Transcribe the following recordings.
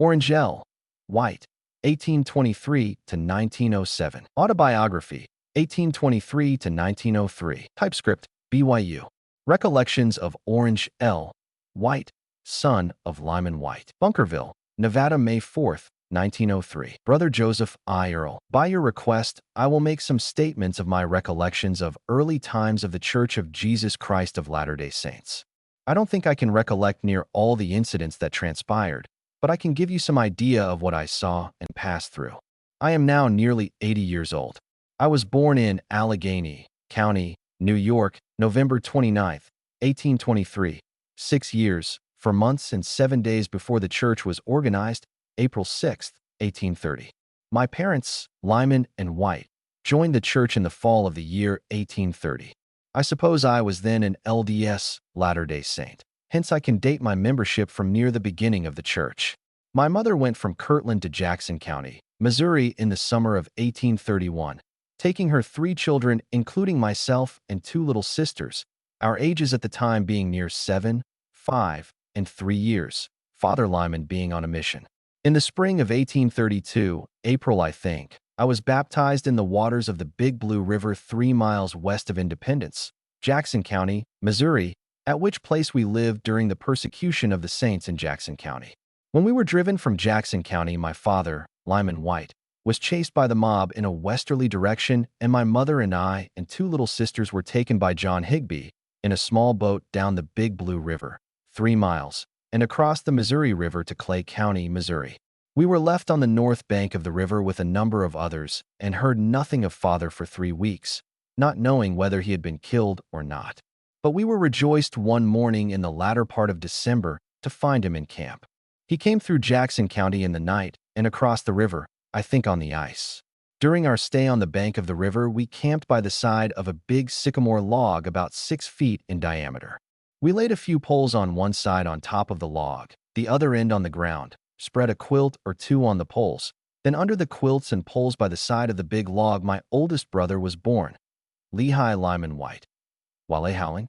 Orangel, Wight, 1823 to 1907. Autobiography, 1823 to 1903. Typescript, BYU. Recollections of Orange L. Wight, son of Lyman Wight. Bunkerville, Nevada, May 4, 1903. Brother Joseph I. Earl, by your request, I will make some statements of my recollections of early times of the Church of Jesus Christ of Latter-day Saints. I don't think I can recollect near all the incidents that transpired, but I can give you some idea of what I saw and passed through. I am now nearly 80 years old. I was born in Allegheny County, New York, November 29, 1823, 6 years, 4 months and 7 days before the church was organized, April 6, 1830. My parents, Lyman and Wight, joined the church in the fall of the year 1830. I suppose I was then an LDS, Latter-day Saint. Hence I can date my membership from near the beginning of the church. My mother went from Kirtland to Jackson County, Missouri in the summer of 1831, taking her 3 children, including myself and 2 little sisters, our ages at the time being near 7, 5, and 3 years, Father Lyman being on a mission. In the spring of 1832, April I think, I was baptized in the waters of the Big Blue River 3 miles west of Independence, Jackson County, Missouri, at which place we lived during the persecution of the saints in Jackson County. When we were driven from Jackson County, my father, Lyman Wight, was chased by the mob in a westerly direction, and my mother and I and 2 little sisters were taken by John Higbee in a small boat down the Big Blue River, 3 miles, and across the Missouri River to Clay County, Missouri. We were left on the north bank of the river with a number of others and heard nothing of Father for 3 weeks, not knowing whether he had been killed or not. But we were rejoiced one morning in the latter part of December to find him in camp. He came through Jackson County in the night and across the river, I think on the ice. During our stay on the bank of the river, we camped by the side of a big sycamore log about 6 feet in diameter. We laid a few poles on one side on top of the log, the other end on the ground, spread a quilt or 2 on the poles. Then under the quilts and poles by the side of the big log, my oldest brother was born, Lehi Lyman Wight. While howling,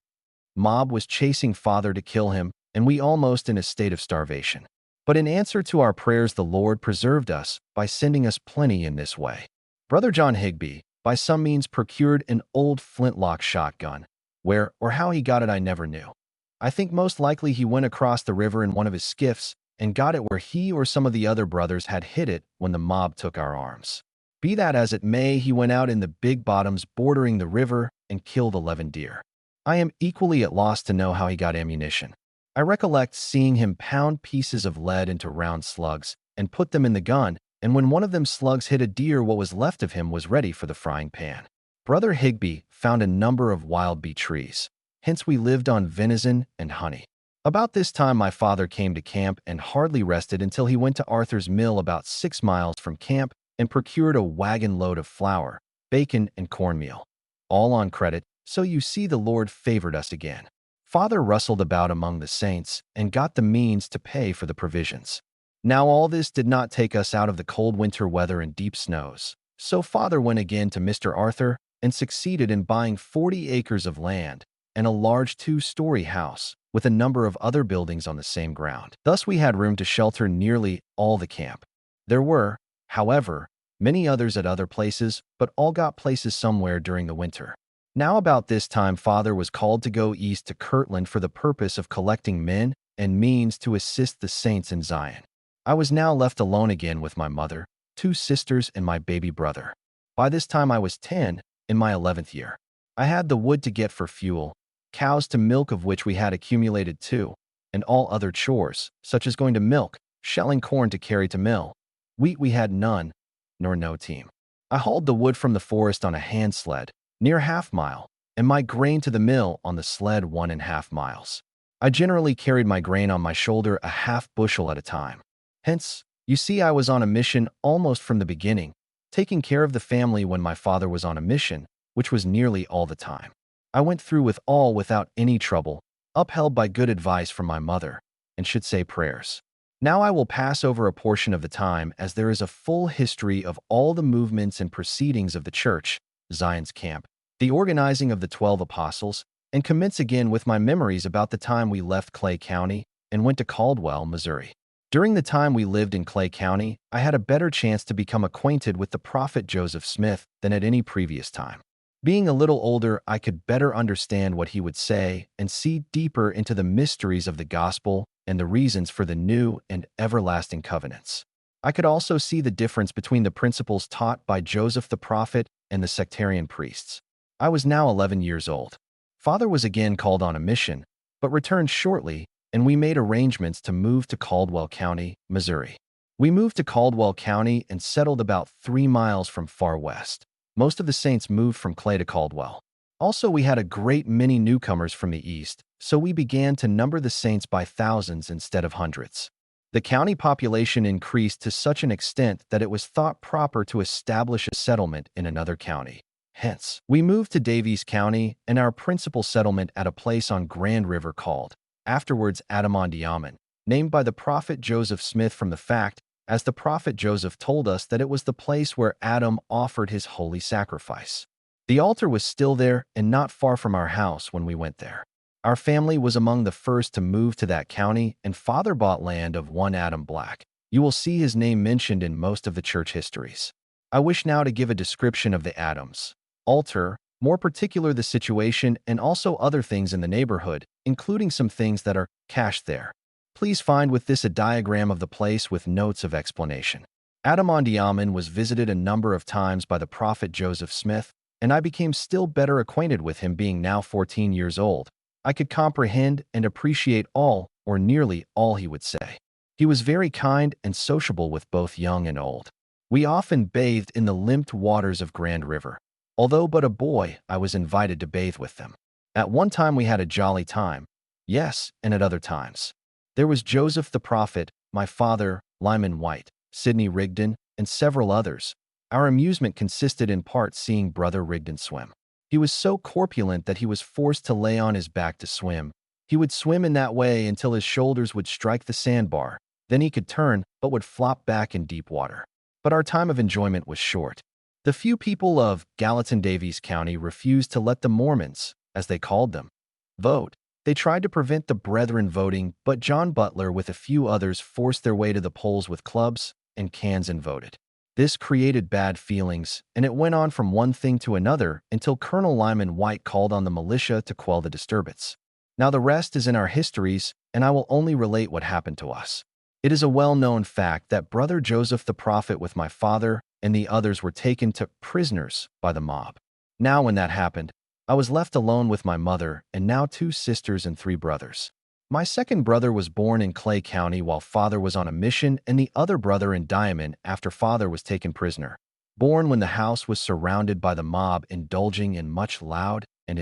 mob was chasing Father to kill him, and we almost in a state of starvation. But in answer to our prayers, the Lord preserved us by sending us plenty in this way. Brother John Higbee, by some means, procured an old flintlock shotgun. Where or how he got it I never knew. I think most likely he went across the river in one of his skiffs and got it where he or some of the other brothers had hid it when the mob took our arms. Be that as it may, he went out in the big bottoms bordering the river and killed 11 deer. I am equally at loss to know how he got ammunition. I recollect seeing him pound pieces of lead into round slugs and put them in the gun, and when one of them slugs hit a deer, what was left of him was ready for the frying pan. Brother Higbee found a number of wild bee trees. Hence we lived on venison and honey. About this time my father came to camp and hardly rested until he went to Arthur's Mill about 6 miles from camp and procured a wagon load of flour, bacon, and cornmeal. All on credit, so you see the Lord favored us again. Father rustled about among the saints and got the means to pay for the provisions. Now all this did not take us out of the cold winter weather and deep snows. So Father went again to Mr. Arthur and succeeded in buying 40 acres of land and a large 2-story house with a number of other buildings on the same ground. Thus we had room to shelter nearly all the camp. There were, however, many others at other places, but all got places somewhere during the winter. Now about this time Father was called to go east to Kirtland for the purpose of collecting men and means to assist the saints in Zion. I was now left alone again with my mother, 2 sisters, and my baby brother. By this time I was 10, in my 11th year. I had the wood to get for fuel, cows to milk of which we had accumulated 2, and all other chores, such as going to milk, shelling corn to carry to mill. Wheat we had none, nor no team. I hauled the wood from the forest on a hand sled, near half-mile, and my grain to the mill on the sled 1½ miles. I generally carried my grain on my shoulder a half bushel at a time. Hence, you see I was on a mission almost from the beginning, taking care of the family when my father was on a mission, which was nearly all the time. I went through with all without any trouble, upheld by good advice from my mother, and should say prayers. Now I will pass over a portion of the time, as there is a full history of all the movements and proceedings of the church, Zion's camp, the organizing of the 12 apostles, and commence again with my memories about the time we left Clay County and went to Caldwell, Missouri. During the time we lived in Clay County, I had a better chance to become acquainted with the prophet Joseph Smith than at any previous time. Being a little older, I could better understand what he would say and see deeper into the mysteries of the gospel and the reasons for the new and everlasting covenants. I could also see the difference between the principles taught by Joseph the prophet and the sectarian priests. I was now 11 years old. Father was again called on a mission, but returned shortly, and we made arrangements to move to Caldwell County, Missouri. We moved to Caldwell County and settled about 3 miles from Far West. Most of the saints moved from Clay to Caldwell. Also, we had a great many newcomers from the east, so we began to number the saints by thousands instead of hundreds. The county population increased to such an extent that it was thought proper to establish a settlement in another county. Hence, we moved to Daviess County and our principal settlement at a place on Grand River called, afterwards Adamondiaman, named by the prophet Joseph Smith from the fact, as the prophet Joseph told us, that it was the place where Adam offered his holy sacrifice. The altar was still there and not far from our house when we went there. Our family was among the first to move to that county, and Father bought land of one Adam Black. You will see his name mentioned in most of the church histories. I wish now to give a description of the Adams altar, more particular the situation and also other things in the neighborhood, including some things that are cached there. Please find with this a diagram of the place with notes of explanation. Adamondiaman was visited a number of times by the prophet Joseph Smith, and I became still better acquainted with him being now 14 years old. I could comprehend and appreciate all, or nearly all, he would say. He was very kind and sociable with both young and old. We often bathed in the limped waters of Grand River. Although but a boy, I was invited to bathe with them. At one time we had a jolly time. Yes, and at other times. There was Joseph the prophet, my father, Lyman Wight, Sidney Rigdon, and several others. Our amusement consisted in part seeing Brother Rigdon swim. He was so corpulent that he was forced to lay on his back to swim. He would swim in that way until his shoulders would strike the sandbar. Then he could turn, but would flop back in deep water. But our time of enjoyment was short. The few people of Gallatin-Daviess County refused to let the Mormons, as they called them, vote. They tried to prevent the brethren voting, but John Butler with a few others forced their way to the polls with clubs and cans and voted. This created bad feelings, and it went on from one thing to another until Colonel Lyman Wight called on the militia to quell the disturbance. Now the rest is in our histories, and I will only relate what happened to us. It is a well-known fact that Brother Joseph the prophet with my father and the others were taken to prisoners by the mob. Now when that happened, I was left alone with my mother and now 2 sisters and 3 brothers. My second brother was born in Clay County while father was on a mission, and the other brother in Diamond after father was taken prisoner. Born when the house was surrounded by the mob indulging in much loud and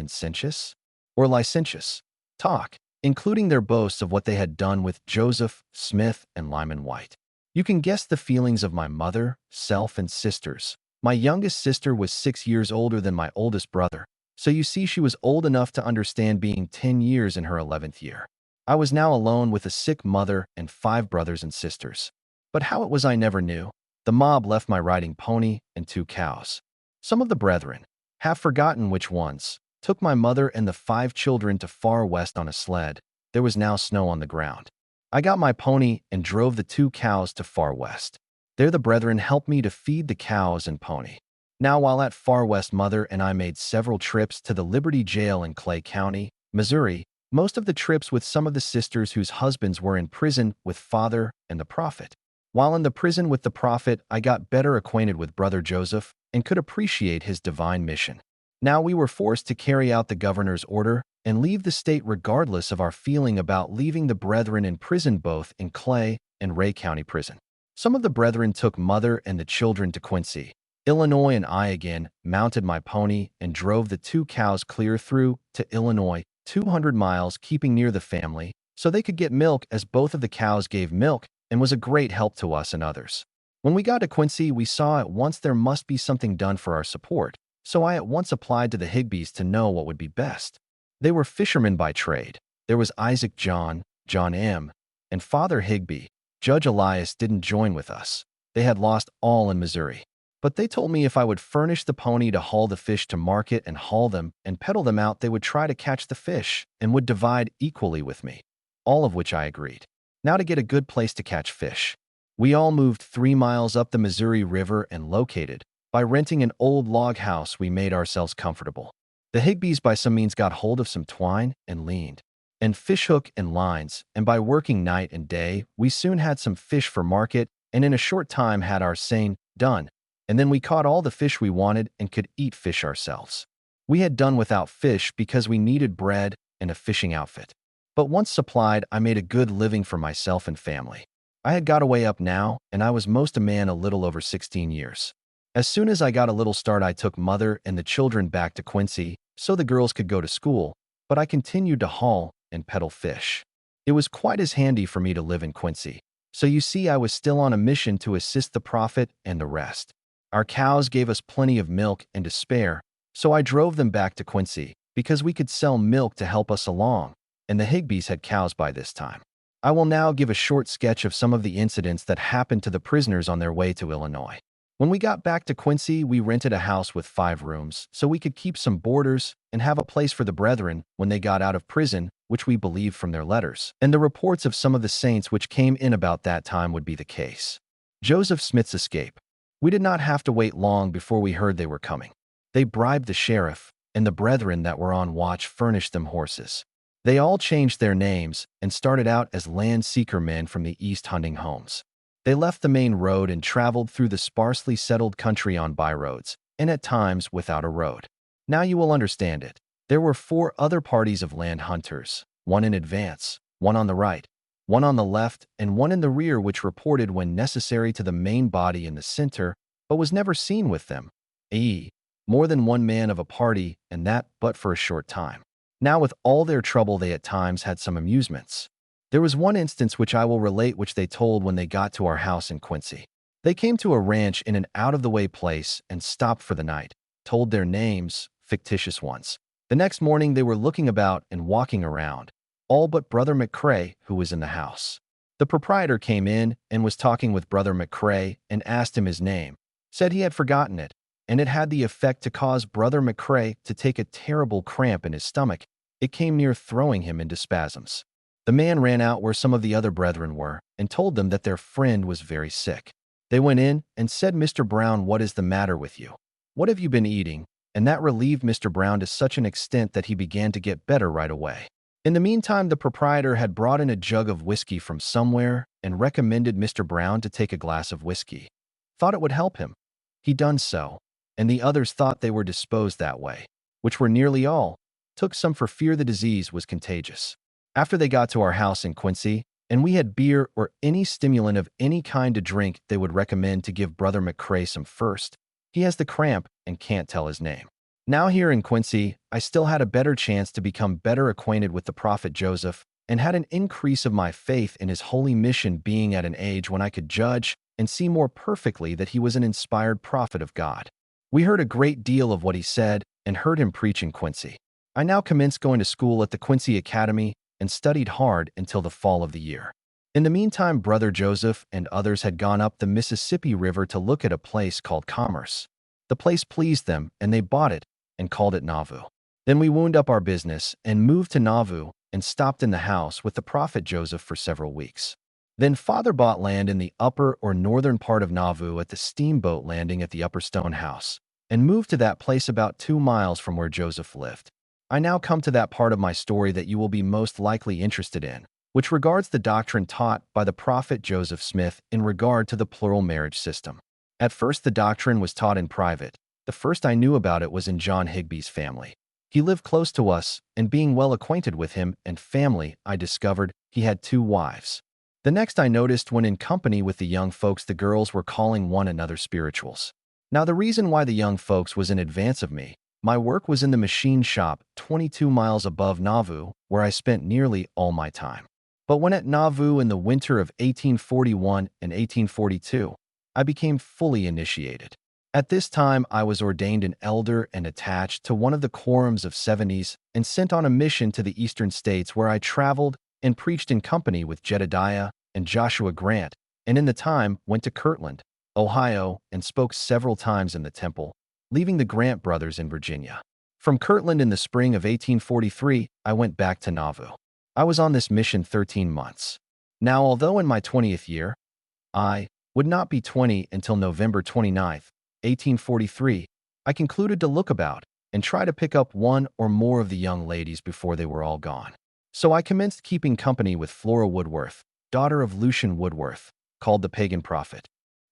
licentious talk, including their boasts of what they had done with Joseph, Smith, and Lyman Wight. You can guess the feelings of my mother, self, and sisters. My youngest sister was 6 years older than my oldest brother, so you see she was old enough to understand being 10 years in her 11th year. I was now alone with a sick mother and 5 brothers and sisters. But how it was I never knew. The mob left my riding pony and 2 cows. Some of the brethren, have forgotten which ones, took my mother and the 5 children to Far West on a sled. There was now snow on the ground. I got my pony and drove the 2 cows to Far West. There the brethren helped me to feed the cows and pony. Now while at Far West, mother and I made several trips to the Liberty Jail in Clay County, Missouri, most of the trips with some of the sisters whose husbands were in prison with father and the prophet. While in the prison with the prophet, I got better acquainted with Brother Joseph and could appreciate his divine mission. Now we were forced to carry out the governor's order and leave the state regardless of our feeling about leaving the brethren in prison both in Clay and Ray County Prison. Some of the brethren took mother and the children to Quincy, Illinois, and I again mounted my pony and drove the 2 cows clear through to Illinois, 200 miles, keeping near the family so they could get milk, as both of the cows gave milk and was a great help to us and others. When we got to Quincy, we saw at once there must be something done for our support, so I at once applied to the Higbees to know what would be best. They were fishermen by trade. There was Isaac John M., and Father Higbee. Judge Elias didn't join with us. They had lost all in Missouri. But they told me if I would furnish the pony to haul the fish to market and haul them and peddle them out, they would try to catch the fish and would divide equally with me, all of which I agreed. Now to get a good place to catch fish. We all moved 3 miles up the Missouri River and located. By renting an old log house, we made ourselves comfortable. The Higbees by some means got hold of some twine and leaned, and fish hook and lines, and by working night and day, we soon had some fish for market, and in a short time had our seine done, and then we caught all the fish we wanted and could eat fish ourselves. We had done without fish because we needed bread and a fishing outfit. But once supplied, I made a good living for myself and family. I had got away up now, and I was most a man a little over 16 years. As soon as I got a little start, I took mother and the children back to Quincy so the girls could go to school, but I continued to haul and peddle fish. It was quite as handy for me to live in Quincy. So you see, I was still on a mission to assist the prophet and the rest. Our cows gave us plenty of milk and to spare, so I drove them back to Quincy because we could sell milk to help us along, and the Higbees had cows by this time. I will now give a short sketch of some of the incidents that happened to the prisoners on their way to Illinois. When we got back to Quincy, we rented a house with 5 rooms so we could keep some boarders and have a place for the brethren when they got out of prison, which we believed from their letters, and the reports of some of the saints which came in about that time would be the case. Joseph Smith's escape. We did not have to wait long before we heard they were coming. They bribed the sheriff, and the brethren that were on watch furnished them horses. They all changed their names and started out as land seeker men from the east hunting homes. They left the main road and traveled through the sparsely settled country on byroads, and at times without a road. Now you will understand it. There were 4 other parties of land hunters, one in advance, one on the right, one on the left, and one in the rear, which reported when necessary to the main body in the center, but was never seen with them, i.e., more than one man of a party, and that but for a short time. Now with all their trouble, they at times had some amusements. There was one instance which I will relate, which they told when they got to our house in Quincy. They came to a ranch in an out-of-the-way place and stopped for the night, told their names, fictitious ones. The next morning they were looking about and walking around, all but Brother McCrae, who was in the house. The proprietor came in and was talking with Brother McCrae and asked him his name, said he had forgotten it, and it had the effect to cause Brother McCrae to take a terrible cramp in his stomach. It came near throwing him into spasms. The man ran out where some of the other brethren were and told them that their friend was very sick. They went in and said, "Mr. Brown, what is the matter with you? What have you been eating?" And that relieved Mr. Brown to such an extent that he began to get better right away. In the meantime, the proprietor had brought in a jug of whiskey from somewhere and recommended Mr. Brown to take a glass of whiskey. Thought it would help him. He done so, and the others thought they were disposed that way, which were nearly all, took some for fear the disease was contagious. After they got to our house in Quincy, and we had beer or any stimulant of any kind to drink, they would recommend to give Brother McCrae some first. He has the cramp and can't tell his name. Now here in Quincy, I still had a better chance to become better acquainted with the prophet Joseph and had an increase of my faith in his holy mission, being at an age when I could judge and see more perfectly that he was an inspired prophet of God. We heard a great deal of what he said and heard him preach in Quincy. I now commenced going to school at the Quincy Academy and studied hard until the fall of the year. In the meantime, Brother Joseph and others had gone up the Mississippi River to look at a place called Commerce. The place pleased them, and they bought it and called it Nauvoo. Then we wound up our business and moved to Nauvoo and stopped in the house with the prophet Joseph for several weeks. Then Father bought land in the upper or northern part of Nauvoo at the steamboat landing at the Upper Stone House and moved to that place about 2 miles from where Joseph lived. I now come to that part of my story that you will be most likely interested in, which regards the doctrine taught by the prophet Joseph Smith in regard to the plural marriage system. At first, the doctrine was taught in private. The first I knew about it was in John Higbee's family. He lived close to us, and being well acquainted with him and family, I discovered he had 2 wives. The next I noticed when in company with the young folks, the girls were calling one another spirituals. Now the reason why the young folks was in advance of me, my work was in the machine shop 22 miles above Nauvoo, where I spent nearly all my time. But when at Nauvoo in the winter of 1841 and 1842, I became fully initiated. At this time, I was ordained an elder and attached to one of the quorums of 70s and sent on a mission to the eastern states, where I traveled and preached in company with Jedediah and Joshua Grant, and in the time went to Kirtland, Ohio, and spoke several times in the temple, leaving the Grant brothers in Virginia. From Kirtland in the spring of 1843, I went back to Nauvoo. I was on this mission 13 months. Now, although in my 20th year, I would not be 20 until November 29th, 1843, I concluded to look about and try to pick up one or more of the young ladies before they were all gone. So I commenced keeping company with Flora Woodworth, daughter of Lucian Woodworth, called the Pagan Prophet.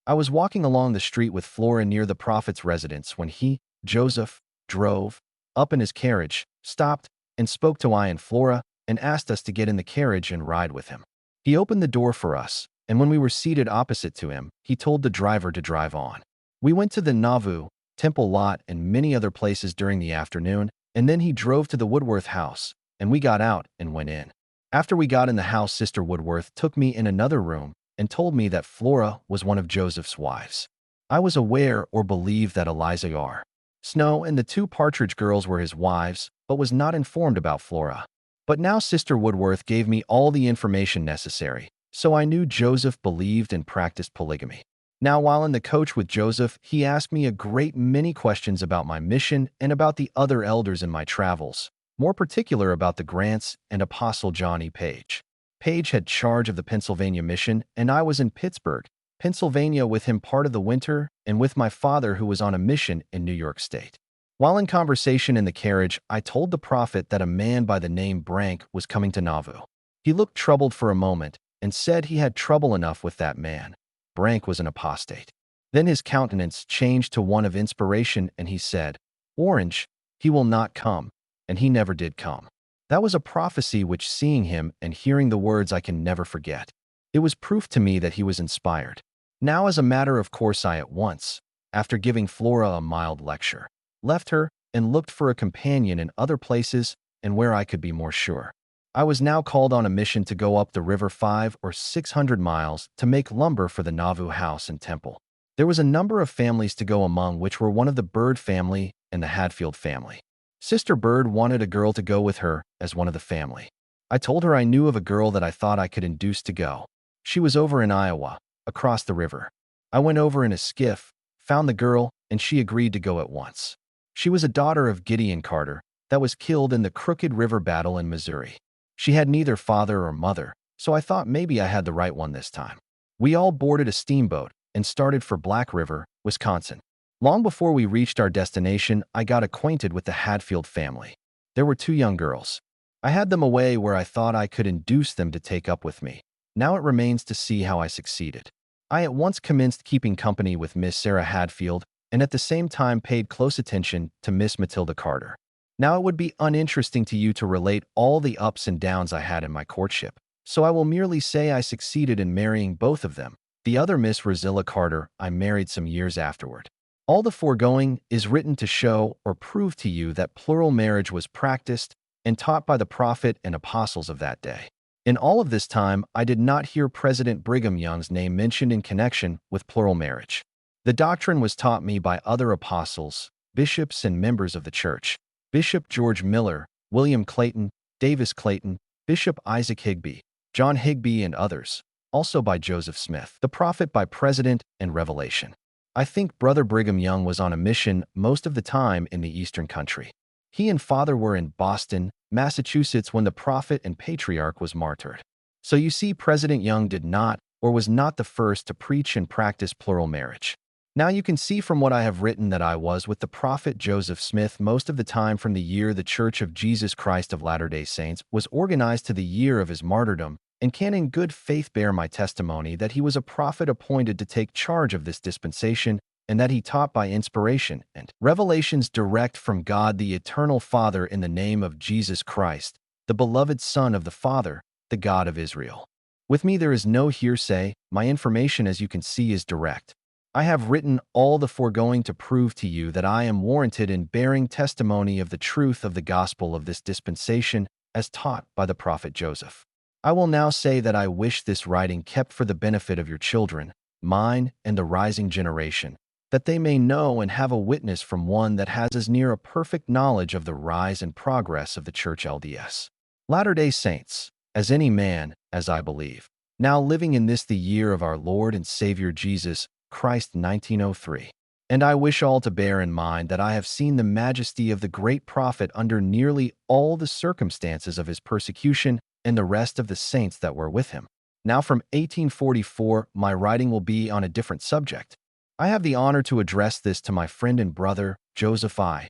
I was walking along the street with Flora near the prophet's residence when he, Joseph, drove up in his carriage, stopped, and spoke to I and Flora and asked us to get in the carriage and ride with him. He opened the door for us, and when we were seated opposite to him, he told the driver to drive on. We went to the Nauvoo, Temple Lot, and many other places during the afternoon, and then he drove to the Woodworth house, and we got out and went in. After we got in the house, Sister Woodworth took me in another room and told me that Flora was one of Joseph's wives. I was aware or believed that Eliza R. Snow and the two Partridge girls were his wives, but was not informed about Flora. But now Sister Woodworth gave me all the information necessary, so I knew Joseph believed and practiced polygamy. Now, while in the coach with Joseph, he asked me a great many questions about my mission and about the other elders in my travels, more particular about the Grants and Apostle John E. Page. Page had charge of the Pennsylvania mission, and I was in Pittsburgh, Pennsylvania with him part of the winter and with my father who was on a mission in New York State. While in conversation in the carriage, I told the prophet that a man by the name Brank was coming to Nauvoo. He looked troubled for a moment and said he had trouble enough with that man. Brank was an apostate. Then his countenance changed to one of inspiration, and he said, "Orange, he will not come," and he never did come. That was a prophecy which, seeing him and hearing the words, I can never forget. It was proof to me that he was inspired. Now, as a matter of course, I at once, after giving Flora a mild lecture, left her and looked for a companion in other places and where I could be more sure. I was now called on a mission to go up the river 500 or 600 miles to make lumber for the Nauvoo house and temple. There was a number of families to go among, which were one of the Bird family and the Hadfield family. Sister Bird wanted a girl to go with her as one of the family. I told her I knew of a girl that I thought I could induce to go. She was over in Iowa, across the river. I went over in a skiff, found the girl, and she agreed to go at once. She was a daughter of Gideon Carter that was killed in the Crooked River battle in Missouri. She had neither father or mother, so I thought maybe I had the right one this time. We all boarded a steamboat and started for Black River, Wisconsin. Long before we reached our destination, I got acquainted with the Hadfield family. There were two young girls. I had them away where I thought I could induce them to take up with me. Now it remains to see how I succeeded. I at once commenced keeping company with Miss Sarah Hadfield and at the same time paid close attention to Miss Matilda Carter. Now it would be uninteresting to you to relate all the ups and downs I had in my courtship, so I will merely say I succeeded in marrying both of them. The other Miss Rosilla Carter I married some years afterward. All the foregoing is written to show or prove to you that plural marriage was practiced and taught by the prophet and apostles of that day. In all of this time, I did not hear President Brigham Young's name mentioned in connection with plural marriage. The doctrine was taught me by other apostles, bishops, and members of the church. Bishop George Miller, William Clayton, Davis Clayton, Bishop Isaac Higbee, John Higbee, and others, also by Joseph Smith, the prophet by President and Revelation. I think Brother Brigham Young was on a mission most of the time in the Eastern country. He and Father were in Boston, Massachusetts when the prophet and patriarch was martyred. So you see, President Young did not or was not the first to preach and practice plural marriage. Now you can see from what I have written that I was with the prophet Joseph Smith most of the time from the year the Church of Jesus Christ of Latter-day Saints was organized to the year of his martyrdom, and can in good faith bear my testimony that he was a prophet appointed to take charge of this dispensation, and that he taught by inspiration and revelations direct from God the Eternal Father in the name of Jesus Christ, the beloved Son of the Father, the God of Israel. With me there is no hearsay. My information, as you can see, is direct. I have written all the foregoing to prove to you that I am warranted in bearing testimony of the truth of the gospel of this dispensation as taught by the prophet Joseph. I will now say that I wish this writing kept for the benefit of your children, mine, and the rising generation, that they may know and have a witness from one that has as near a perfect knowledge of the rise and progress of the Church LDS Latter-day Saints, as any man, as I believe, now living in this the year of our Lord and Savior Jesus Christ 1903. And I wish all to bear in mind that I have seen the majesty of the great prophet under nearly all the circumstances of his persecution and the rest of the saints that were with him. Now from 1844, my writing will be on a different subject. I have the honor to address this to my friend and brother, Joseph I.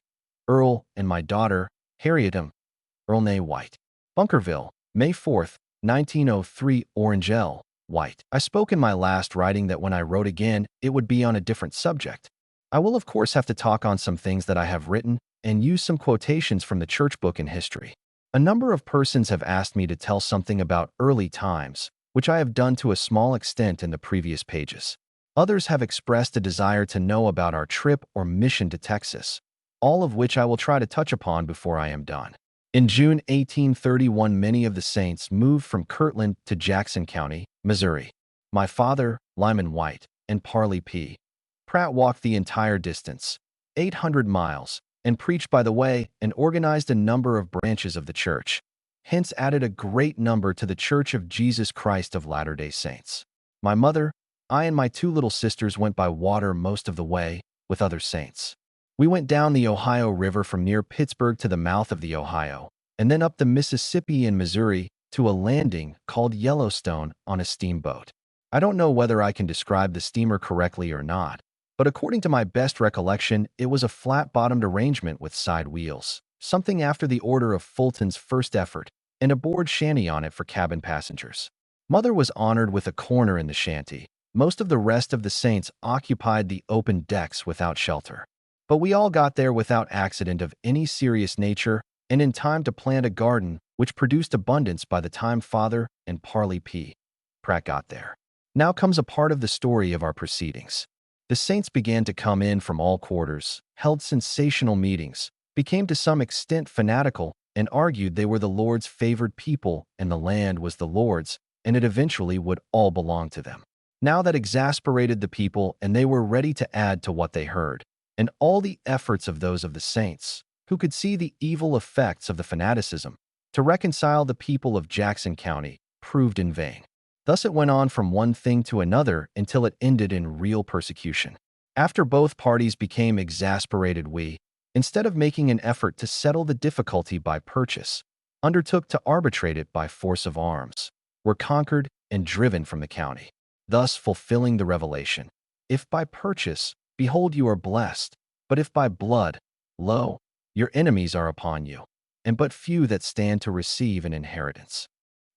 Earl, and my daughter, Harriet M. Earl née Wight. Bunkerville, May 4th, 1903, Orange L. Wight. I spoke in my last writing that when I wrote again, it would be on a different subject. I will of course have to talk on some things that I have written and use some quotations from the church book and history. A number of persons have asked me to tell something about early times, which I have done to a small extent in the previous pages. Others have expressed a desire to know about our trip or mission to Texas, all of which I will try to touch upon before I am done. In June 1831, many of the saints moved from Kirtland to Jackson County, Missouri. My father, Lyman Wight, and Parley P. Pratt walked the entire distance, 800 miles, and preached by the way and organized a number of branches of the church, hence added a great number to the Church of Jesus Christ of Latter-day Saints. My mother, I and my two little sisters went by water most of the way with other saints. We went down the Ohio River from near Pittsburgh to the mouth of the Ohio, and then up the Mississippi in Missouri to a landing called Yellowstone on a steamboat. I don't know whether I can describe the steamer correctly or not, but according to my best recollection, it was a flat-bottomed arrangement with side wheels, something after the order of Fulton's first effort, and a board shanty on it for cabin passengers. Mother was honored with a corner in the shanty. Most of the rest of the saints occupied the open decks without shelter. But we all got there without accident of any serious nature and in time to plant a garden which produced abundance by the time Father and Parley P. Pratt got there. Now comes a part of the story of our proceedings. The saints began to come in from all quarters, held sensational meetings, became to some extent fanatical, and argued they were the Lord's favored people and the land was the Lord's, and it eventually would all belong to them. Now that exasperated the people, and they were ready to add to what they heard. And all the efforts of those of the saints, who could see the evil effects of the fanaticism, to reconcile the people of Jackson County, proved in vain. Thus it went on from one thing to another until it ended in real persecution. After both parties became exasperated, we, instead of making an effort to settle the difficulty by purchase, undertook to arbitrate it by force of arms, were conquered and driven from the county, thus fulfilling the revelation, if by purchase, behold, you are blessed, but if by blood, lo, your enemies are upon you, and but few that stand to receive an inheritance.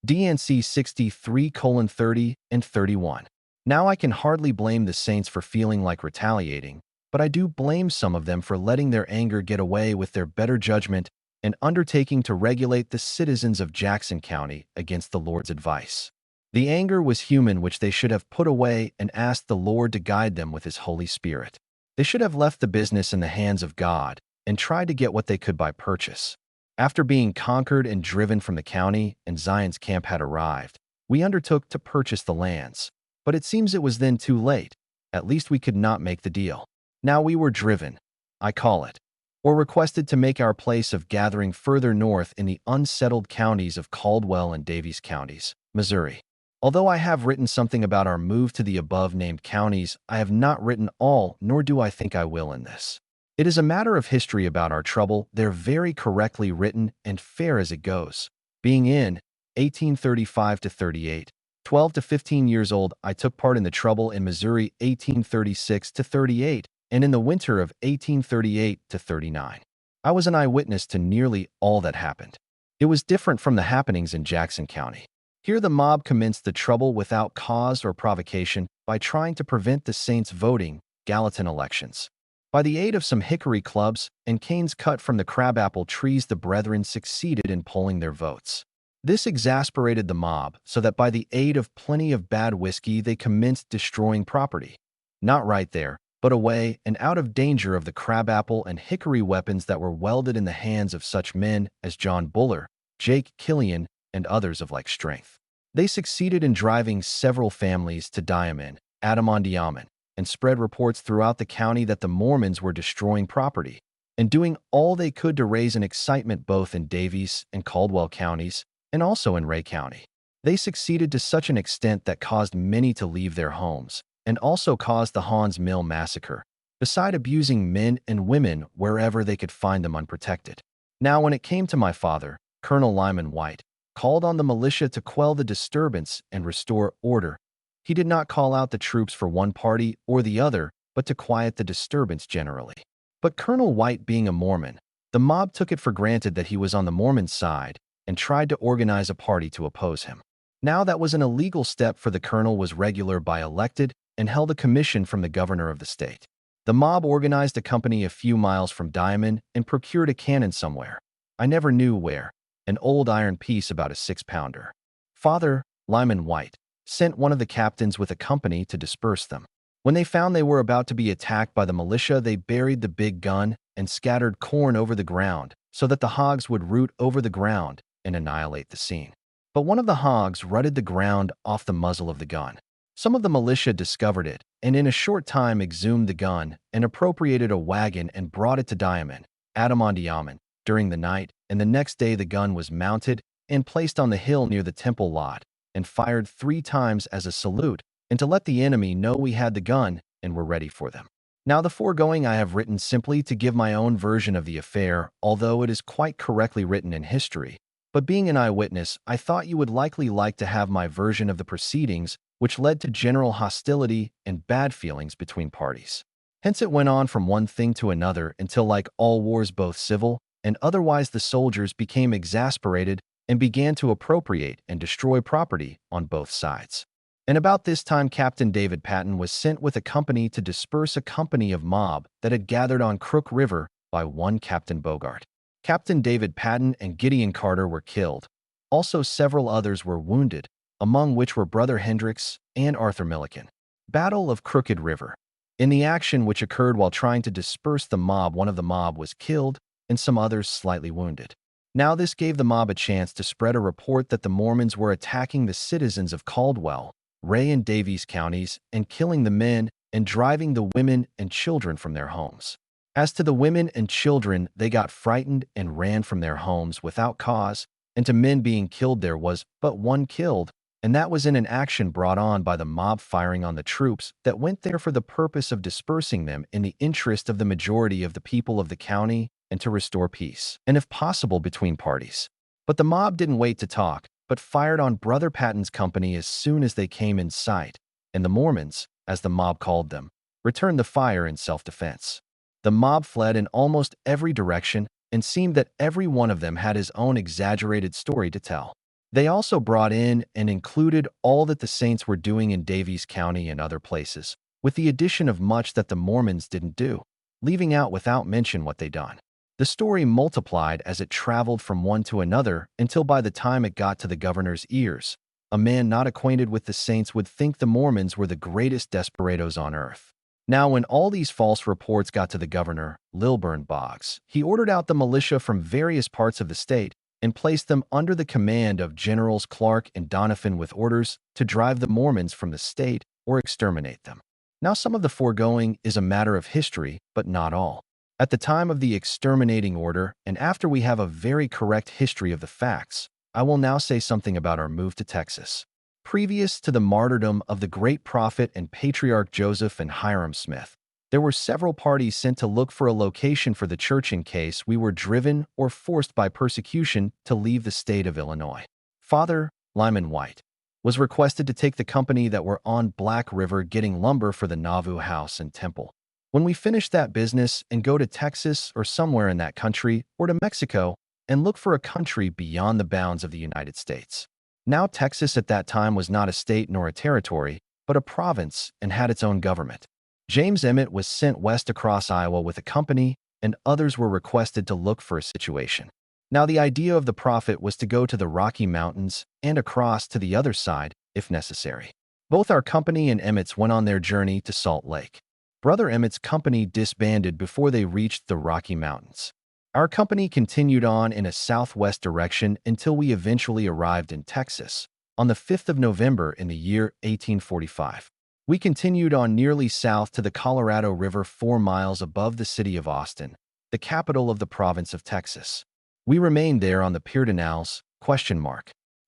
D&C 63:30 and 31. Now I can hardly blame the saints for feeling like retaliating, but I do blame some of them for letting their anger get away with their better judgment and undertaking to regulate the citizens of Jackson County against the Lord's advice. The anger was human, which they should have put away and asked the Lord to guide them with His Holy Spirit. They should have left the business in the hands of God and tried to get what they could by purchase. After being conquered and driven from the county and Zion's camp had arrived, we undertook to purchase the lands, but it seems it was then too late. At least we could not make the deal. Now we were driven, I call it, or requested to make our place of gathering further north in the unsettled counties of Caldwell and Daviess counties, Missouri. Although I have written something about our move to the above-named counties, I have not written all, nor do I think I will in this. It is a matter of history about our trouble. They're very correctly written and fair as it goes. Being in 1835 to 38, 12 to 15 years old, I took part in the trouble in Missouri 1836 to 38, and in the winter of 1838 to 39. I was an eyewitness to nearly all that happened. It was different from the happenings in Jackson County. Here the mob commenced the trouble without cause or provocation by trying to prevent the saints voting Gallatin elections. By the aid of some hickory clubs and canes cut from the crabapple trees, the brethren succeeded in polling their votes. This exasperated the mob so that by the aid of plenty of bad whiskey they commenced destroying property. Not right there, but away and out of danger of the crabapple and hickory weapons that were welded in the hands of such men as John Buller, Jake Killian, and others of like strength. They succeeded in driving several families to Diamond, Adamondiaman, and spread reports throughout the county that the Mormons were destroying property and doing all they could to raise an excitement both in Daviess and Caldwell counties and also in Ray County. They succeeded to such an extent that caused many to leave their homes and also caused the Hans Mill massacre, beside abusing men and women wherever they could find them unprotected. Now when it came to my father, Colonel Lyman Wight, called on the militia to quell the disturbance and restore order. He did not call out the troops for one party or the other, but to quiet the disturbance generally. But Colonel Wight, being a Mormon, the mob took it for granted that he was on the Mormon side and tried to organize a party to oppose him. Now that was an illegal step, for the colonel was regular by elected and held a commission from the governor of the state. The mob organized a company a few miles from Diamond and procured a cannon somewhere. I never knew where. An old iron piece about a 6-pounder. Father, Lyman Wight, sent one of the captains with a company to disperse them. When they found they were about to be attacked by the militia, they buried the big gun and scattered corn over the ground so that the hogs would root over the ground and annihilate the scene. But one of the hogs rutted the ground off the muzzle of the gun. Some of the militia discovered it, and in a short time exhumed the gun and appropriated a wagon and brought it to Diamond, Diamond, during the night, and the next day the gun was mounted and placed on the hill near the temple lot and fired 3 times as a salute and to let the enemy know we had the gun and were ready for them. Now the foregoing I have written simply to give my own version of the affair, although it is quite correctly written in history. But being an eyewitness, I thought you would likely like to have my version of the proceedings, which led to general hostility and bad feelings between parties. Hence it went on from one thing to another until, like all wars, both civil and otherwise, the soldiers became exasperated and began to appropriate and destroy property on both sides. And about this time Captain David Patton was sent with a company to disperse a company of mob that had gathered on Crook River by one Captain Bogart. Captain David Patton and Gideon Carter were killed. Also several others were wounded, among which were Brother Hendricks and Arthur Milliken. Battle of Crooked River. In the action, which occurred while trying to disperse the mob, one of the mob was killed and some others slightly wounded. Now this gave the mob a chance to spread a report that the Mormons were attacking the citizens of Caldwell, Ray and Daviess counties and killing the men and driving the women and children from their homes. As to the women and children, they got frightened and ran from their homes without cause, and to men being killed there was but one killed, and that was in an action brought on by the mob firing on the troops that went there for the purpose of dispersing them in the interest of the majority of the people of the county and to restore peace, and if possible between parties. But the mob didn't wait to talk, but fired on Brother Patton's company as soon as they came in sight, and the Mormons, as the mob called them, returned the fire in self-defense. The mob fled in almost every direction, and seemed that every one of them had his own exaggerated story to tell. They also brought in and included all that the saints were doing in Daviess County and other places, with the addition of much that the Mormons didn't do, leaving out without mention what they done. The story multiplied as it traveled from one to another until by the time it got to the governor's ears, a man not acquainted with the saints would think the Mormons were the greatest desperados on earth. Now when all these false reports got to the governor, Lilburn Boggs, he ordered out the militia from various parts of the state and placed them under the command of Generals Clark and Doniphan with orders to drive the Mormons from the state or exterminate them. Now some of the foregoing is a matter of history, but not all. At the time of the exterminating order, and after we have a very correct history of the facts, I will now say something about our move to Texas. Previous to the martyrdom of the great prophet and patriarch Joseph and Hiram Smith, there were several parties sent to look for a location for the church in case we were driven or forced by persecution to leave the state of Illinois. Father, Lyman Wight, was requested to take the company that were on Black River getting lumber for the Nauvoo house and temple. When we finish that business and go to Texas or somewhere in that country or to Mexico and look for a country beyond the bounds of the United States. Now Texas at that time was not a state nor a territory, but a province and had its own government. James Emmett was sent west across Iowa with a company, and others were requested to look for a situation. Now the idea of the prophet was to go to the Rocky Mountains and across to the other side, if necessary. Both our company and Emmett's went on their journey to Salt Lake. Brother Emmett's company disbanded before they reached the Rocky Mountains. Our company continued on in a southwest direction until we eventually arrived in Texas on the 5th of November in the year 1845. We continued on nearly south to the Colorado River 4 miles above the city of Austin, the capital of the province of Texas. We remained there on the Pedernales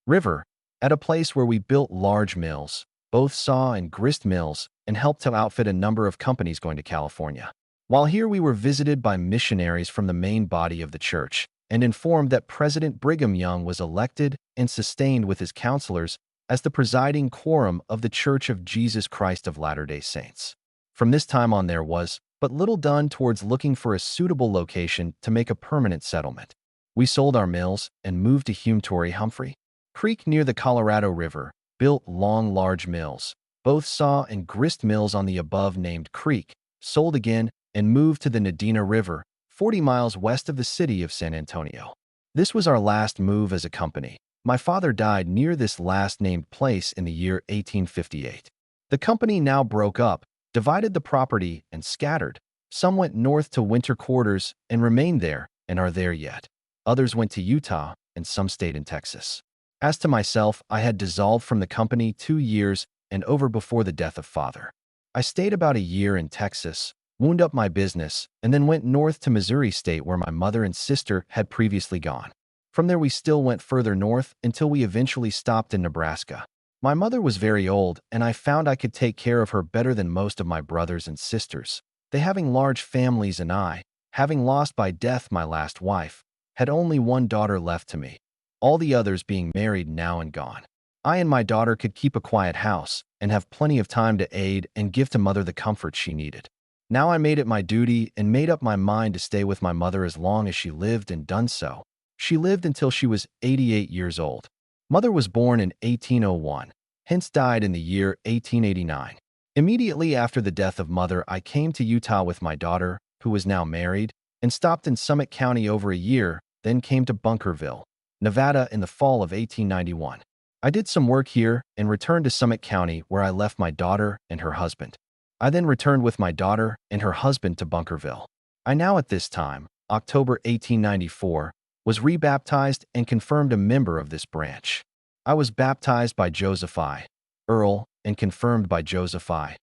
River, at a place where we built large mills, both saw and grist mills, and helped to outfit a number of companies going to California. While here we were visited by missionaries from the main body of the church and informed that President Brigham Young was elected and sustained with his counselors as the presiding quorum of the Church of Jesus Christ of Latter-day Saints. From this time on there was but little done towards looking for a suitable location to make a permanent settlement. We sold our mills and moved to Humphrey Creek near the Colorado River, built large mills, both saw and grist mills on the above-named creek, sold again, and moved to the Nadina River, 40 miles west of the city of San Antonio. This was our last move as a company. My father died near this last-named place in the year 1858. The company now broke up, divided the property, and scattered. Some went north to winter quarters and remained there and are there yet. Others went to Utah, and some stayed in Texas. As to myself, I had dissolved from the company 2 years and over before the death of father. I stayed about a year in Texas, wound up my business, and then went north to Missouri State where my mother and sister had previously gone. From there we still went further north until we eventually stopped in Nebraska. My mother was very old, and I found I could take care of her better than most of my brothers and sisters. They having large families and I, having lost by death my last wife, had only one daughter left to me, all the others being married now and gone. I and my daughter could keep a quiet house and have plenty of time to aid and give to mother the comfort she needed. Now I made it my duty and made up my mind to stay with my mother as long as she lived and done so. She lived until she was 88 years old. Mother was born in 1801, hence died in the year 1889. Immediately after the death of mother, I came to Utah with my daughter, who was now married, and stopped in Summit County over a year, then came to Bunkerville, Nevada in the fall of 1891. I did some work here and returned to Summit County where I left my daughter and her husband. I then returned with my daughter and her husband to Bunkerville. I now at this time, October 1894, was rebaptized and confirmed a member of this branch. I was baptized by Joseph I. Earl and confirmed by Joseph I.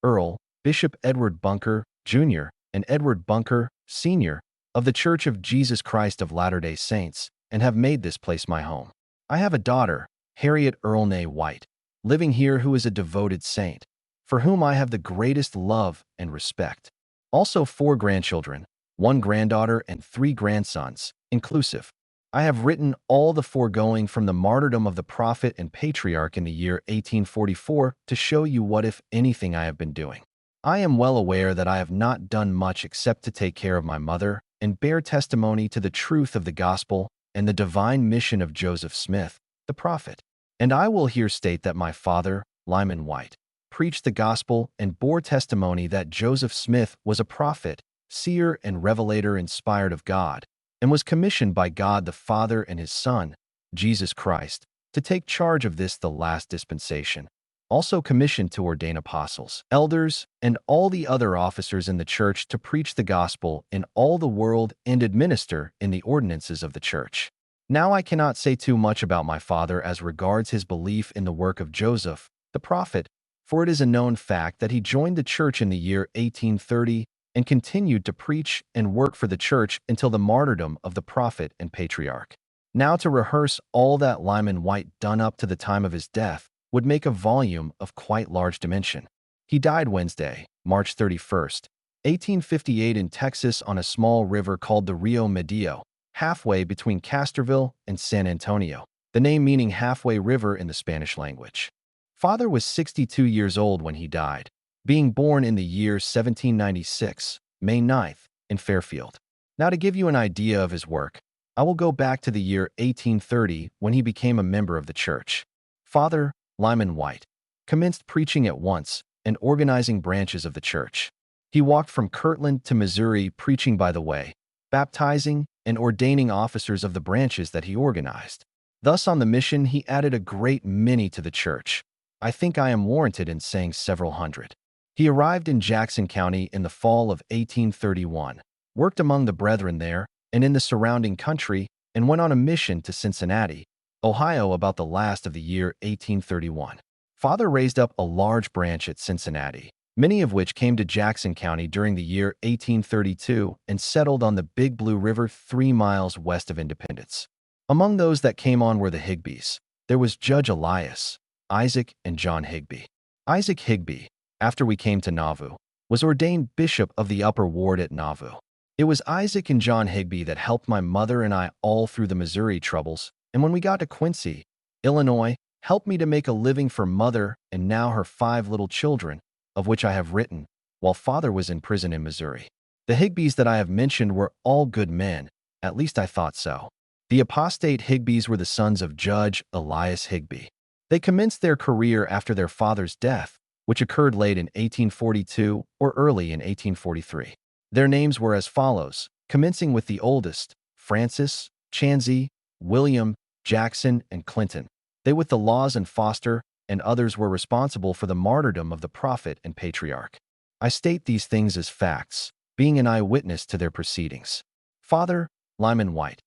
Earl, Bishop Edward Bunker, Jr., and Edward Bunker, Sr., of the Church of Jesus Christ of Latter-day Saints, and have made this place my home. I have a daughter, Harriet Earl Wight, living here, who is a devoted saint, for whom I have the greatest love and respect. Also 4 grandchildren, 1 granddaughter and 3 grandsons, inclusive. I have written all the foregoing from the martyrdom of the prophet and patriarch in the year 1844 to show you what, if anything, I have been doing. I am well aware that I have not done much except to take care of my mother and bear testimony to the truth of the gospel and the divine mission of Joseph Smith, the prophet. And I will here state that my father, Lyman Wight, preached the gospel and bore testimony that Joseph Smith was a prophet, seer, and revelator inspired of God, and was commissioned by God the Father and his Son, Jesus Christ, to take charge of this the last dispensation, also commissioned to ordain apostles, elders, and all the other officers in the church to preach the gospel in all the world and administer in the ordinances of the church. Now I cannot say too much about my father as regards his belief in the work of Joseph, the prophet, for it is a known fact that he joined the church in the year 1830 and continued to preach and work for the church until the martyrdom of the prophet and patriarch. Now to rehearse all that Lyman Wight done up to the time of his death would make a volume of quite large dimension. He died Wednesday, March 31st, 1858 in Texas on a small river called the Rio Medio, halfway between Castroville and San Antonio, the name meaning halfway river in the Spanish language. Father was 62 years old when he died, being born in the year 1796, May 9th, in Fairfield. Now to give you an idea of his work, I will go back to the year 1830 when he became a member of the church. Father, Lyman Wight, commenced preaching at once and organizing branches of the church. He walked from Kirtland to Missouri preaching by the way, baptizing and ordaining officers of the branches that he organized. Thus on the mission he added a great many to the church. I think I am warranted in saying several hundred. He arrived in Jackson County in the fall of 1831, worked among the brethren there and in the surrounding country, and went on a mission to Cincinnati, Ohio about the last of the year 1831. Father raised up a large branch at Cincinnati, many of which came to Jackson County during the year 1832 and settled on the Big Blue River 3 miles west of Independence. Among those that came on were the Higbees. There was Judge Elias, Isaac, and John Higbee. Isaac Higbee, after we came to Nauvoo, was ordained bishop of the upper ward at Nauvoo. It was Isaac and John Higbee that helped my mother and I all through the Missouri troubles And when we got to Quincy, Illinois, helped me to make a living for mother and now her 5 little children, of which I have written, while father was in prison in Missouri. The Higbees that I have mentioned were all good men, at least I thought so. The apostate Higbees were the sons of Judge Elias Higbee. They commenced their career after their father's death, which occurred late in 1842 or early in 1843. Their names were as follows, commencing with the oldest, Francis, Chansey, William, Jackson, and Clinton. They with the Laws and Foster and others were responsible for the martyrdom of the prophet and patriarch. I state these things as facts, being an eyewitness to their proceedings. Father, Lyman Wight,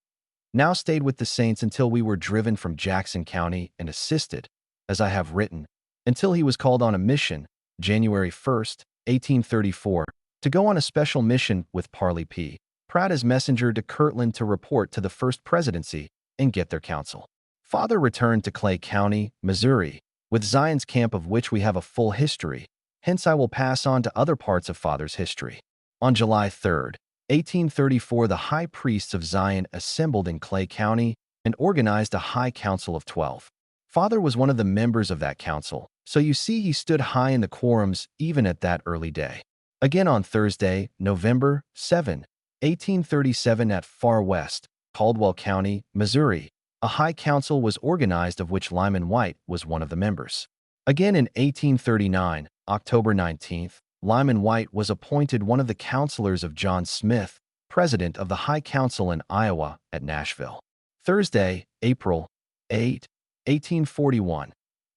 now stayed with the saints until we were driven from Jackson County and assisted, as I have written, until he was called on a mission, January 1st, 1834, to go on a special mission with Parley P. Pratt as messenger to Kirtland to report to the First Presidency and get their counsel. Father returned to Clay County, Missouri, with Zion's camp of which we have a full history, hence I will pass on to other parts of Father's history. On July 3rd, 1834, the high priests of Zion assembled in Clay County and organized a high council of 12. Father was one of the members of that council, so you see he stood high in the quorums even at that early day. Again on Thursday, November 7, 1837 at Far West, Caldwell County, Missouri, a high council was organized of which Lyman Wight was one of the members. Again in 1839, October 19th, Lyman Wight was appointed one of the counselors of John Smith, president of the High Council in Iowa at Nashville. Thursday, April 8, 1841,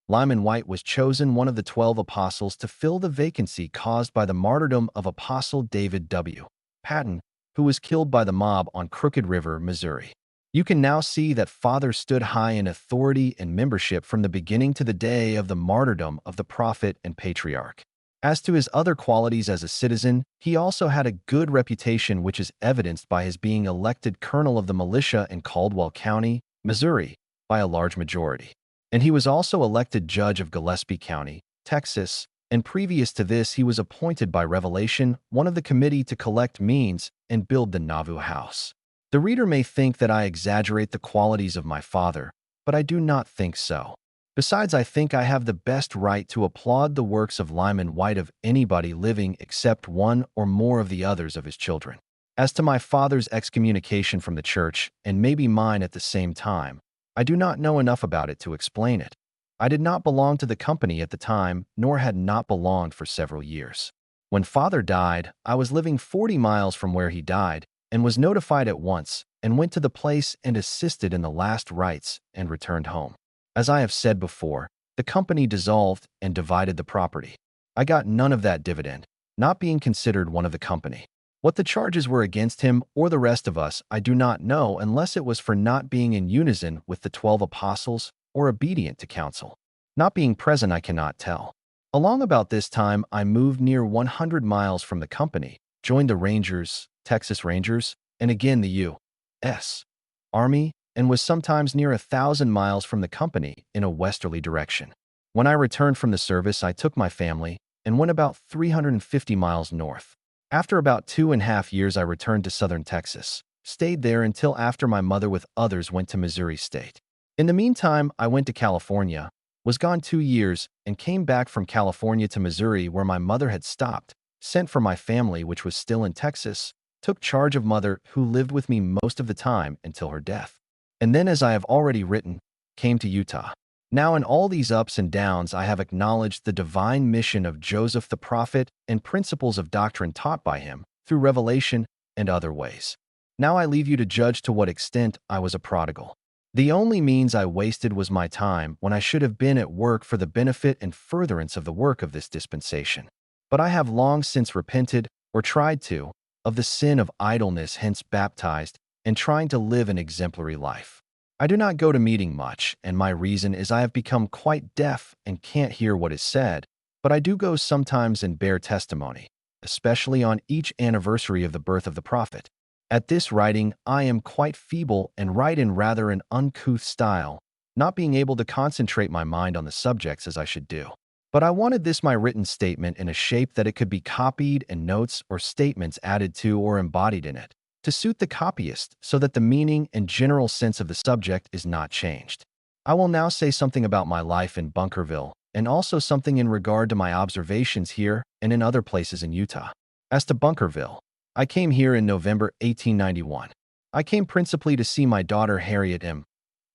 Lyman Wight was chosen one of the 12 apostles to fill the vacancy caused by the martyrdom of Apostle David W. Patton, who was killed by the mob on Crooked River, Missouri. You can now see that Father stood high in authority and membership from the beginning to the day of the martyrdom of the prophet and patriarch. As to his other qualities as a citizen, he also had a good reputation, which is evidenced by his being elected colonel of the militia in Caldwell County, Missouri, by a large majority. And he was also elected judge of Gillespie County, Texas, and previous to this he was appointed by revelation one of the committee to collect means and build the Nauvoo House. The reader may think that I exaggerate the qualities of my father, but I do not think so. Besides, I think I have the best right to applaud the works of Lyman Wight of anybody living except one or more of the others of his children. As to my father's excommunication from the church, and maybe mine at the same time, I do not know enough about it to explain it. I did not belong to the company at the time, nor had not belonged for several years. When Father died, I was living 40 miles from where he died, and was notified at once, and went to the place and assisted in the last rites and returned home. As I have said before, the company dissolved and divided the property. I got none of that dividend, not being considered one of the company. What the charges were against him or the rest of us, I do not know, unless it was for not being in unison with the 12 apostles or obedient to counsel. Not being present, I cannot tell. Along about this time, I moved near 100 miles from the company, joined the Rangers, Texas Rangers, and again the U.S. Army, and was sometimes near 1,000 miles from the company in a westerly direction. When I returned from the service, I took my family and went about 350 miles north. After about 2.5 years, I returned to southern Texas, stayed there until after my mother with others went to Missouri State. In the meantime, I went to California, was gone 2 years, and came back from California to Missouri where my mother had stopped, sent for my family which was still in Texas, took charge of mother who lived with me most of the time until her death. And then, as I have already written, came to Utah. Now in all these ups and downs I have acknowledged the divine mission of Joseph the prophet and principles of doctrine taught by him through revelation and other ways. Now I leave you to judge to what extent I was a prodigal. The only means I wasted was my time when I should have been at work for the benefit and furtherance of the work of this dispensation. But I have long since repented, or tried to, of the sin of idleness, hence baptized, and trying to live an exemplary life. I do not go to meeting much, and my reason is I have become quite deaf and can't hear what is said, but I do go sometimes and bear testimony, especially on each anniversary of the birth of the prophet. At this writing, I am quite feeble and write in rather an uncouth style, not being able to concentrate my mind on the subjects as I should do. But I wanted this my written statement in a shape that it could be copied and notes or statements added to or embodied in it, to suit the copyist so that the meaning and general sense of the subject is not changed. I will now say something about my life in Bunkerville and also something in regard to my observations here and in other places in Utah. As to Bunkerville, I came here in November 1891. I came principally to see my daughter Harriet M.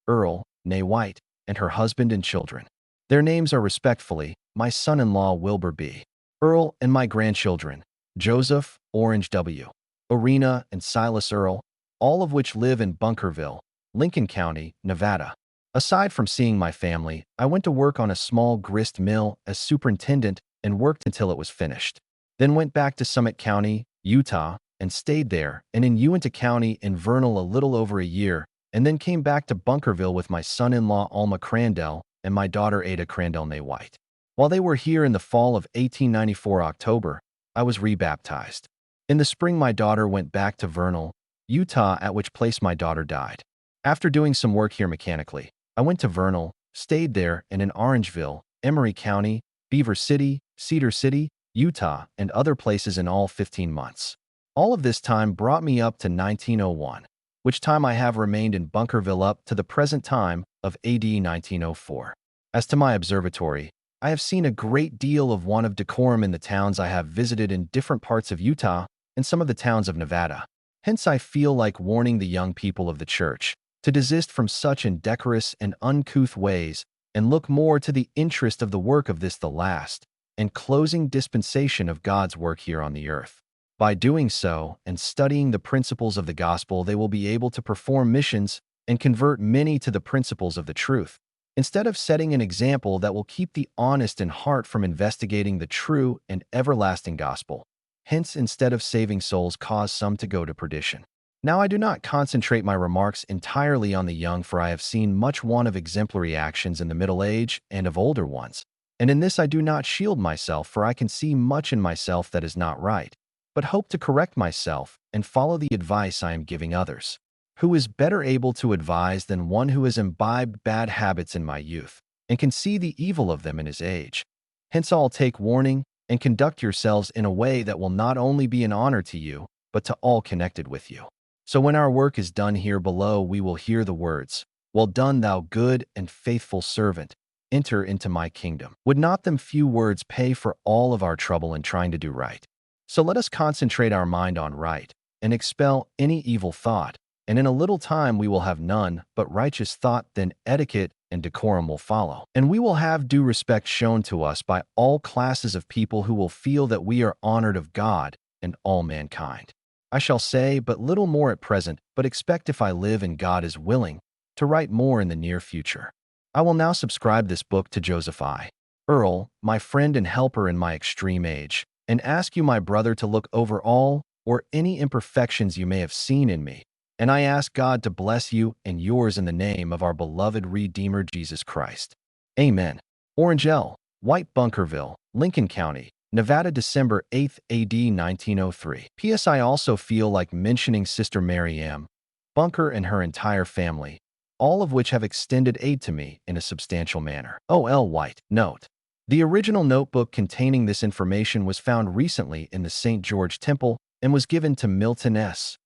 Earl, née Wight, and her husband and children. Their names are respectfully my son-in-law Wilbur B. Earl and my grandchildren, Joseph, Orange W. Arena, and Silas Earl, all of which live in Bunkerville, Lincoln County, Nevada. Aside from seeing my family, I went to work on a small grist mill as superintendent and worked until it was finished. Then went back to Summit County, Utah, and stayed there, and in Uintah County in Vernal a little over a year, and then came back to Bunkerville with my son-in-law Alma Crandell and my daughter Ada Crandell née Wight. While they were here in the fall of 1894 October, I was rebaptized. In the spring my daughter went back to Vernal, Utah, at which place my daughter died. After doing some work here mechanically, I went to Vernal, stayed there, and in Orangeville, Emery County, Beaver City, Cedar City, Utah, and other places in all 15 months. All of this time brought me up to 1901, which time I have remained in Bunkerville up to the present time of AD 1904. As to my observatory, I have seen a great deal of want of decorum in the towns I have visited in different parts of Utah and some of the towns of Nevada. Hence I feel like warning the young people of the church to desist from such indecorous and uncouth ways and look more to the interest of the work of this the last and closing dispensation of God's work here on the earth. By doing so and studying the principles of the gospel, they will be able to perform missions and convert many to the principles of the truth, instead of setting an example that will keep the honest in heart from investigating the true and everlasting gospel. Hence, instead of saving souls, cause some to go to perdition. Now, I do not concentrate my remarks entirely on the young, for I have seen much want of exemplary actions in the middle age and of older ones. And in this I do not shield myself, for I can see much in myself that is not right, but hope to correct myself and follow the advice I am giving others. Who is better able to advise than one who has imbibed bad habits in my youth, and can see the evil of them in his age? Hence all take warning, and conduct yourselves in a way that will not only be an honor to you, but to all connected with you. So when our work is done here below, we will hear the words, "Well done, thou good and faithful servant. Enter into my kingdom." Would not them few words pay for all of our trouble in trying to do right? So let us concentrate our mind on right, and expel any evil thought, and in a little time we will have none but righteous thought. Then etiquette and decorum will follow, and we will have due respect shown to us by all classes of people, who will feel that we are honored of God and all mankind. I shall say but little more at present, but expect, if I live and God is willing, to write more in the near future. I will now subscribe this book to Joseph I. Earl, my friend and helper in my extreme age, and ask you, my brother, to look over all or any imperfections you may have seen in me. And I ask God to bless you and yours in the name of our beloved Redeemer Jesus Christ. Amen. Orange L. Wight, Bunkerville, Lincoln County, Nevada, December 8, AD 1903. P.S. I also feel like mentioning Sister Mary M. Bunker and her entire family, all of which have extended aid to me in a substantial manner. O. L. Wight. Note: the original notebook containing this information was found recently in the St. George Temple and was given to Milton S.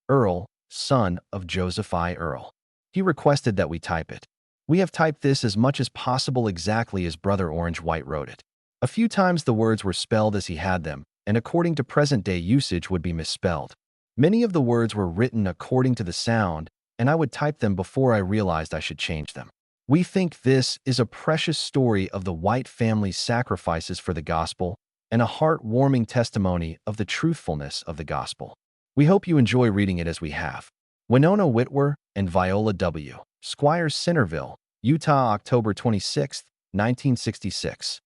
Earl, son of Joseph I. Earl. He requested that we type it. We have typed this as much as possible exactly as Brother Orange Wight wrote it. A few times the words were spelled as he had them, and according to present-day usage would be misspelled. Many of the words were written according to the sound, and I would type them before I realized I should change them. We think this is a precious story of the Wight family's sacrifices for the gospel and a heart-warming testimony of the truthfulness of the gospel. We hope you enjoy reading it as we have. Winona Whitwer and Viola W. Squires, Centerville, Utah, October 26, 1966.